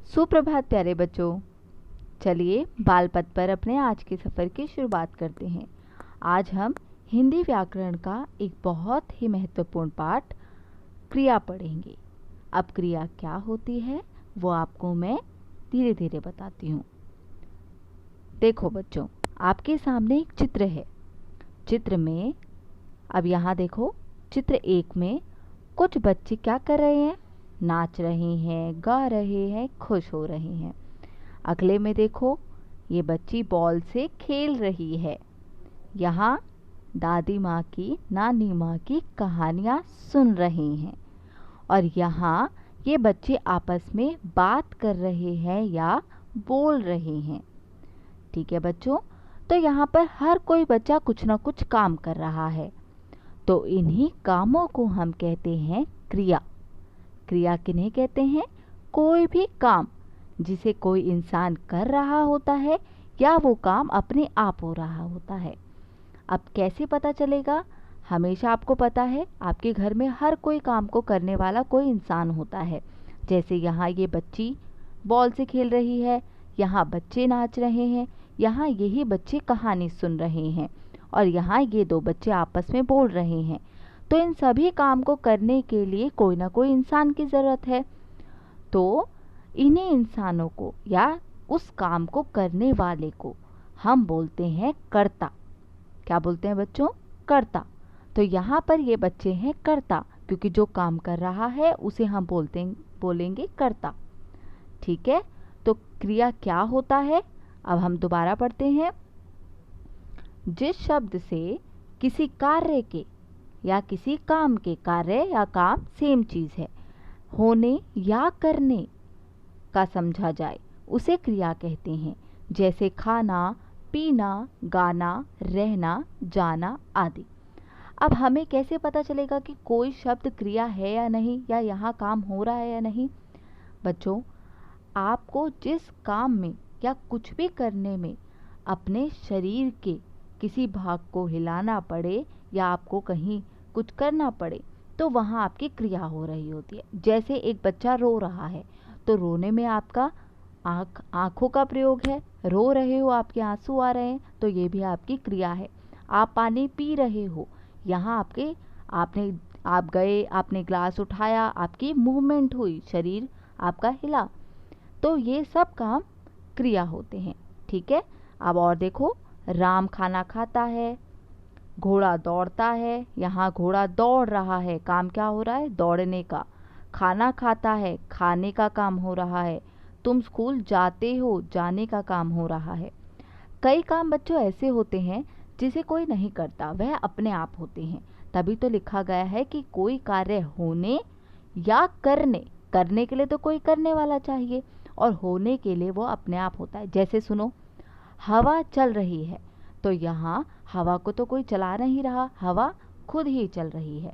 सुप्रभात प्यारे बच्चों। चलिए बाल पथ पर अपने आज के सफ़र की शुरुआत करते हैं। आज हम हिंदी व्याकरण का एक बहुत ही महत्वपूर्ण पाठ क्रिया पढ़ेंगे। अब क्रिया क्या होती है वो आपको मैं धीरे धीरे बताती हूँ। देखो बच्चों, आपके सामने एक चित्र है। चित्र में अब यहाँ देखो, चित्र 1 में कुछ बच्चे क्या कर रहे हैं? नाच रहे हैं, गा रहे हैं, खुश हो रहे हैं। अगले में देखो, ये बच्ची बॉल से खेल रही है। यहाँ दादी माँ की, नानी माँ की कहानियाँ सुन रहे हैं। और यहाँ ये बच्चे आपस में बात कर रहे हैं या बोल रहे हैं। ठीक है बच्चों, तो यहाँ पर हर कोई बच्चा कुछ ना कुछ काम कर रहा है। तो इन्हीं कामों को हम कहते हैं क्रिया। क्रिया किन्हें कहते हैं? कोई भी काम जिसे कोई इंसान कर रहा होता है या वो काम अपने आप हो रहा होता है। अब कैसे पता चलेगा? हमेशा आपको पता है, आपके घर में हर कोई काम को करने वाला कोई इंसान होता है। जैसे यहाँ ये बच्ची बॉल से खेल रही है, यहाँ बच्चे नाच रहे हैं, यहाँ यही बच्चे कहानी सुन रहे हैं, और यहाँ ये 2 बच्चे आपस में बोल रहे हैं। तो इन सभी काम को करने के लिए कोई ना कोई इंसान की ज़रूरत है। तो इन्हीं इंसानों को या उस काम को करने वाले को हम बोलते हैं कर्ता। क्या बोलते हैं बच्चों? कर्ता। तो यहाँ पर ये बच्चे हैं कर्ता, क्योंकि जो काम कर रहा है उसे हम बोलेंगे कर्ता। ठीक है, तो क्रिया क्या होता है? अब हम दोबारा पढ़ते हैं। जिस शब्द से किसी कार्य के या किसी काम के, कार्य या काम सेम चीज़ है, होने या करने का समझा जाए उसे क्रिया कहते हैं। जैसे खाना, पीना, गाना, रहना, जाना आदि। अब हमें कैसे पता चलेगा कि कोई शब्द क्रिया है या नहीं, या यहाँ काम हो रहा है या नहीं? बच्चों, आपको जिस काम में या कुछ भी करने में अपने शरीर के किसी भाग को हिलाना पड़े या आपको कहीं कुछ करना पड़े, तो वहाँ आपकी क्रिया हो रही होती है। जैसे एक बच्चा रो रहा है, तो रोने में आपका आँखों का प्रयोग है। रो रहे हो, आपके आंसू आ रहे हैं, तो ये भी आपकी क्रिया है। आप पानी पी रहे हो, यहाँ आप गए, आपने ग्लास उठाया, आपकी मूवमेंट हुई, शरीर आपका हिला, तो ये सब काम क्रिया होते हैं। ठीक है, अब और देखो, राम खाना खाता है, घोड़ा दौड़ता है, यहाँ घोड़ा दौड़ रहा है, काम क्या हो रहा है? दौड़ने का। खाना खाता है, खाने का काम हो रहा है। तुम स्कूल जाते हो, जाने का काम हो रहा है। कई काम बच्चों ऐसे होते हैं जिसे कोई नहीं करता, वह अपने आप होते हैं। तभी तो लिखा गया है कि कोई कार्य होने या करने के लिए तो कोई करने वाला चाहिए, और होने के लिए वो अपने आप होता है। जैसे सुनो, हवा चल रही है, तो यहाँ हवा को तो कोई चला नहीं रहा, हवा खुद ही चल रही है।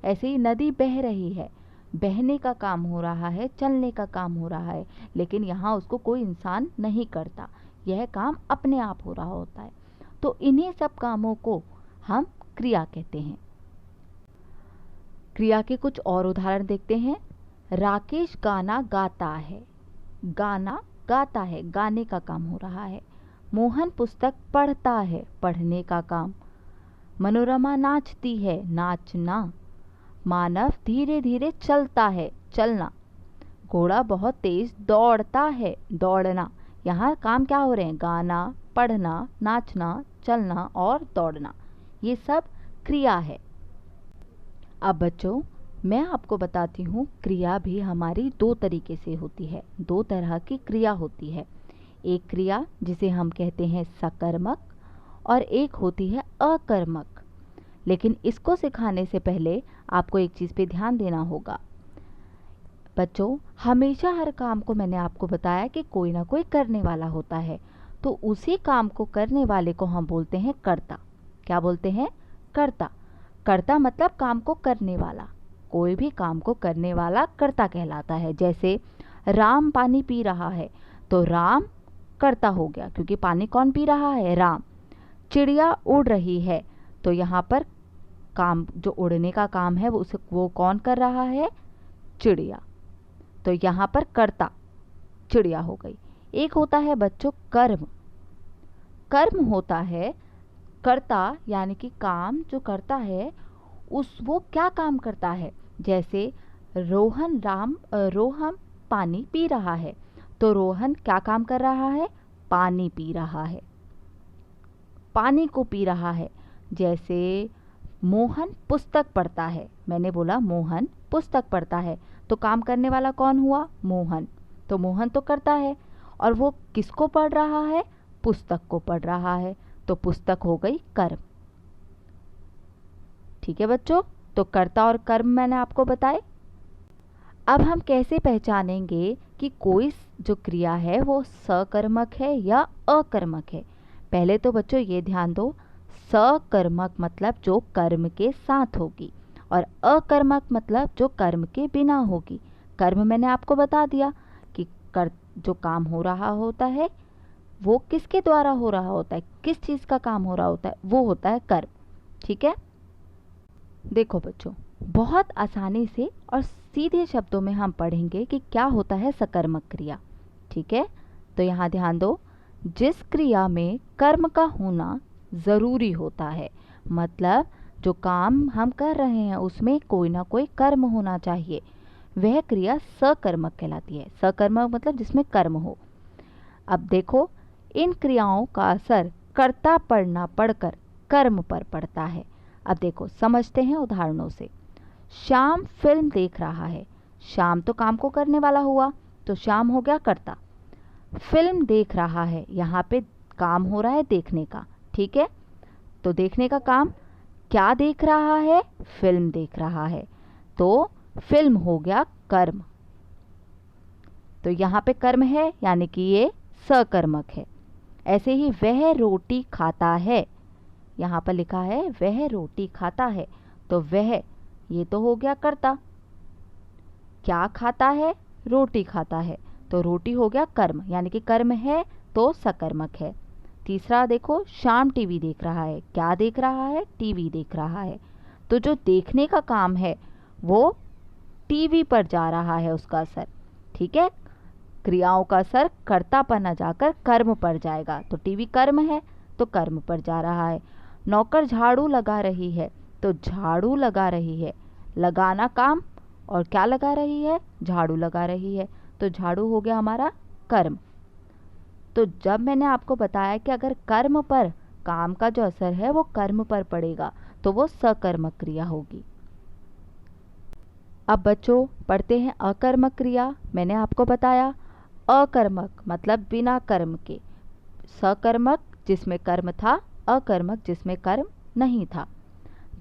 ऐसे ही नदी बह रही है, बहने का काम हो रहा है, चलने का काम हो रहा है, लेकिन यहाँ उसको कोई इंसान नहीं करता, यह काम अपने आप हो रहा होता है। तो इन्हीं सब कामों को हम क्रिया कहते हैं। क्रिया के कुछ और उदाहरण देखते हैं। राकेश गाना गाता है, गाना गाता है, गाने का काम हो रहा है। मोहन पुस्तक पढ़ता है, पढ़ने का काम। मनोरमा नाचती है, नाचना। मानव धीरे धीरे चलता है, चलना। घोड़ा बहुत तेज दौड़ता है, दौड़ना। यहाँ काम क्या हो रहे हैं? गाना, पढ़ना, नाचना, चलना और दौड़ना, ये सब क्रिया है। अब बच्चों, मैं आपको बताती हूँ, क्रिया भी हमारी 2 तरीके से होती है। 2 तरह की क्रिया होती है। एक क्रिया जिसे हम कहते हैं सकर्मक, और एक होती है अकर्मक। लेकिन इसको सिखाने से पहले आपको एक चीज़ पे ध्यान देना होगा। बच्चों, हमेशा हर काम को मैंने आपको बताया कि कोई ना कोई करने वाला होता है, तो उसी काम को करने वाले को हम बोलते हैं कर्ता। क्या बोलते हैं? कर्ता। कर्ता मतलब काम को करने वाला। कोई भी काम को करने वाला कर्ता कहलाता है। जैसे राम पानी पी रहा है, तो राम कर्ता हो गया, क्योंकि पानी कौन पी रहा है? राम। चिड़िया उड़ रही है, तो यहाँ पर काम, जो उड़ने का काम है वो कौन कर रहा है? चिड़िया। तो यहाँ पर कर्ता चिड़िया हो गई। एक होता है बच्चों कर्म। कर्म होता है कर्ता, यानी कि काम जो करता है वो क्या काम करता है? जैसे रोहन पानी पी रहा है, तो रोहन क्या काम कर रहा है? पानी पी रहा है, पानी को पी रहा है। जैसे मोहन पुस्तक पढ़ता है, मैंने बोला मोहन पुस्तक पढ़ता है, तो काम करने वाला कौन हुआ? मोहन। तो मोहन तो करता है, और वो किसको पढ़ रहा है? पुस्तक को पढ़ रहा है, तो पुस्तक हो गई कर्म। ठीक है बच्चों, तो कर्ता और कर्म मैंने आपको बताए। अब हम कैसे पहचानेंगे कि कोई जो क्रिया है वो सकर्मक है या अकर्मक है? पहले तो बच्चों ये ध्यान दो, सकर्मक मतलब जो कर्म के साथ होगी, और अकर्मक मतलब जो कर्म के बिना होगी। कर्म मैंने आपको बता दिया कि जो काम हो रहा होता है वो किसके द्वारा हो रहा होता है, किस चीज़ का काम हो रहा होता है, वो होता है कर्म। ठीक है, देखो बच्चों, बहुत आसानी से और सीधे शब्दों में हम पढ़ेंगे कि क्या होता है सकर्मक क्रिया। ठीक है, तो यहाँ ध्यान दो, जिस क्रिया में कर्म का होना ज़रूरी होता है, मतलब जो काम हम कर रहे हैं उसमें कोई ना कोई कर्म होना चाहिए, वह क्रिया सकर्मक कहलाती है। सकर्मक मतलब जिसमें कर्म हो। अब देखो, इन क्रियाओं का असर कर्ता पर ना पड़कर कर्म पर पड़ता है। अब देखो, समझते हैं उदाहरणों से। श्याम फिल्म देख रहा है, श्याम तो काम को करने वाला हुआ, तो श्याम हो गया कर्ता। फिल्म देख रहा है, यहाँ पे काम हो रहा है देखने का। ठीक है, तो देखने का काम, क्या देख रहा है? फिल्म देख रहा है, तो फिल्म हो गया कर्म। तो यहाँ पे कर्म है, यानी कि ये सकर्मक है। ऐसे ही वह रोटी खाता है, यहाँ पर लिखा है वह रोटी खाता है, तो वह, ये तो हो गया कर्ता। क्या खाता है? रोटी खाता है, तो रोटी हो गया कर्म, यानी कि कर्म है तो सकर्मक है। तीसरा देखो, श्याम टीवी देख रहा है, क्या देख रहा है? टीवी देख रहा है, तो जो देखने का काम है वो टीवी पर जा रहा है, उसका असर। ठीक है, क्रियाओं का असर कर्ता पर न जाकर कर्म पर जाएगा, तो टीवी कर्म है तो कर्म पर जा रहा है। नौकर झाड़ू लगा रही है, तो झाड़ू लगा रही है, लगाना काम, और क्या लगा रही है? झाड़ू लगा रही है, तो झाड़ू हो गया हमारा कर्म। तो जब मैंने आपको बताया कि अगर कर्म पर काम का जो असर है वो कर्म पर पड़ेगा, तो वो सकर्मक क्रिया होगी। अब बच्चों पढ़ते हैं अकर्मक क्रिया। मैंने आपको बताया अकर्मक मतलब बिना कर्म के, सकर्मक जिसमें कर्म था, अकर्मक जिसमें कर्म नहीं था।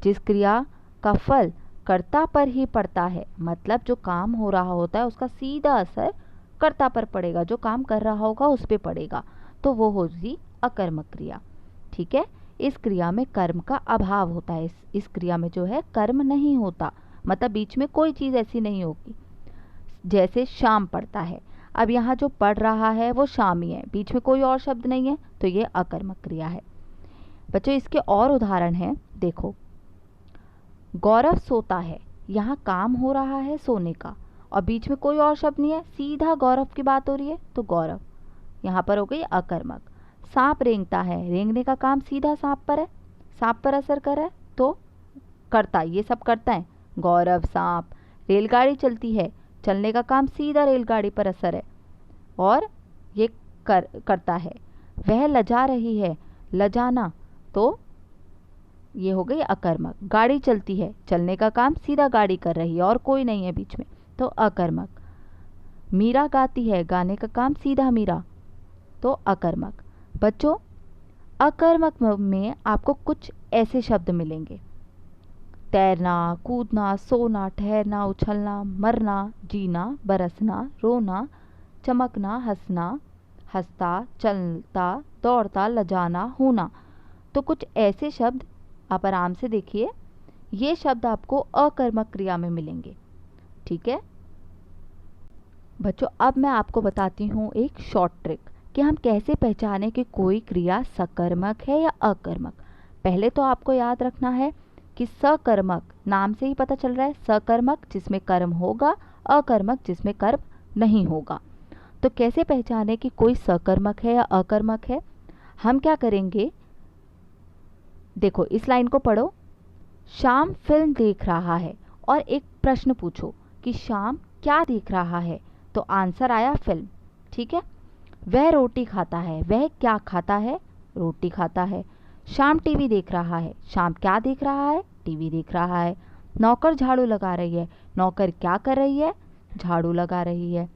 जिस क्रिया का फल कर्ता पर ही पड़ता है, मतलब जो काम हो रहा होता है उसका सीधा असर कर्ता पर पड़ेगा, जो काम कर रहा होगा उस पर पड़ेगा, तो वो होगी अकर्मक क्रिया। ठीक है, इस क्रिया में कर्म का अभाव होता है। इस क्रिया में जो है कर्म नहीं होता, मतलब बीच में कोई चीज़ ऐसी नहीं होगी। जैसे शाम पढ़ता है, अब यहाँ जो पढ़ रहा है वो शाम ही है, बीच में कोई और शब्द नहीं है, तो ये अकर्मक क्रिया है। बच्चों इसके और उदाहरण हैं, देखो। गौरव सोता है, यहाँ काम हो रहा है सोने का, और बीच में कोई और शब्द नहीं है, सीधा गौरव की बात हो रही है, तो गौरव यहाँ पर हो गई अकर्मक। सांप रेंगता है, रेंगने का काम सीधा सांप पर है, सांप पर असर कर रहा है, तो करता, ये सब करता है गौरव, सांप। रेलगाड़ी चलती है, चलने का काम सीधा रेलगाड़ी पर असर है, और ये करता है। वह लजा रही है, लजाना, तो ये हो गई अकर्मक। गाड़ी चलती है, चलने का काम सीधा गाड़ी कर रही है और कोई नहीं है बीच में, तो अकर्मक। मीरा गाती है, गाने का काम सीधा मीरा, तो अकर्मक। बच्चों अकर्मक में आपको कुछ ऐसे शब्द मिलेंगे: तैरना, कूदना, सोना, ठहरना, उछलना, मरना, जीना, बरसना, रोना, चमकना, हंसना, हंसता, चलता, दौड़ता, लजाना, होना। तो कुछ ऐसे शब्द आप आराम से देखिए, ये शब्द आपको अकर्मक क्रिया में मिलेंगे। ठीक है बच्चों, अब मैं आपको बताती हूँ एक शॉर्ट ट्रिक। कि हम कैसे पहचाने कि कोई क्रिया सकर्मक है या अकर्मक। पहले तो आपको याद रखना है कि सकर्मक नाम से ही पता चल रहा है, सकर्मक जिसमें कर्म होगा, अकर्मक जिसमें कर्म नहीं होगा। तो कैसे पहचाने कि कोई सकर्मक है या अकर्मक है? हम क्या करेंगे, देखो इस लाइन को पढ़ो। श्याम फिल्म देख रहा है और एक प्रश्न पूछो कि श्याम क्या देख रहा है, तो आंसर आया फिल्म। ठीक है। वह रोटी खाता है, वह क्या खाता है? रोटी खाता है। श्याम टीवी देख रहा है, श्याम क्या देख रहा है? टीवी देख रहा है। नौकर झाड़ू लगा रही है, नौकर क्या कर रही है? झाड़ू लगा रही है।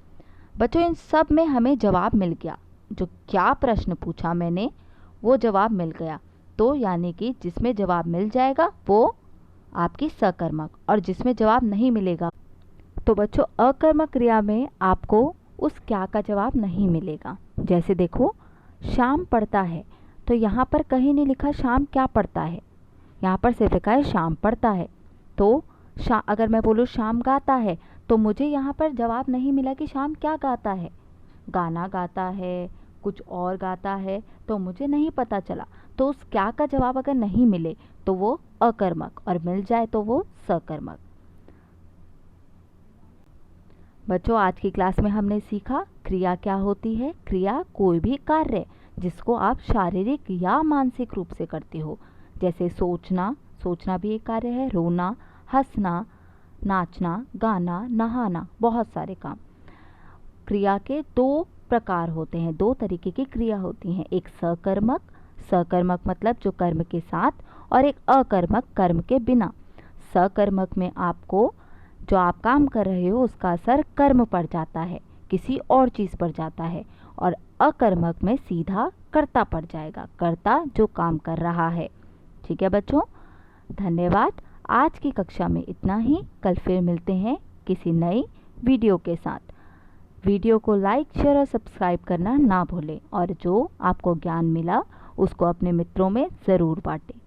बच्चों इन सब में हमें जवाब मिल गया, जो क्या प्रश्न पूछा मैंने वो जवाब मिल गया। तो यानी कि जिसमें जवाब मिल जाएगा वो आपकी सकर्मक, और जिसमें जवाब नहीं मिलेगा तो बच्चों अकर्मक क्रिया में आपको उस क्या का जवाब नहीं मिलेगा। जैसे देखो श्याम पढ़ता है, तो यहाँ पर कहीं नहीं लिखा श्याम क्या पढ़ता है, यहाँ पर सिर्फ लिखा है श्याम पढ़ता है। तो अगर मैं बोलूँ श्याम गाता है, तो मुझे यहाँ पर जवाब नहीं मिला कि श्याम क्या गाता है, गाना गाता है, कुछ और गाता है, तो मुझे नहीं पता चला। तो उस क्या का जवाब अगर नहीं मिले तो वो अकर्मक, और मिल जाए तो वो सकर्मक। बच्चों आज की क्लास में हमने सीखा क्रिया क्या होती है। क्रिया कोई भी कार्य जिसको आप शारीरिक या मानसिक रूप से करते हो, जैसे सोचना, सोचना भी एक कार्य है, रोना, हंसना, नाचना, गाना, नहाना, बहुत सारे काम। क्रिया के दो प्रकार होते हैं, दो तरीके की क्रिया होती हैं, एक सकर्मक, सकर्मक मतलब जो कर्म के साथ, और एक अकर्मक कर्म के बिना। सकर्मक में आपको जो आप काम कर रहे हो उसका असर कर्म पर जाता है, किसी और चीज़ पर जाता है, और अकर्मक में सीधा कर्ता पर जाएगा, कर्ता जो काम कर रहा है। ठीक है बच्चों, धन्यवाद। आज की कक्षा में इतना ही। कल फिर मिलते हैं किसी नई वीडियो के साथ। वीडियो को लाइक, शेयर और सब्सक्राइब करना ना भूलें, और जो आपको ज्ञान मिला उसको अपने मित्रों में ज़रूर बांटें।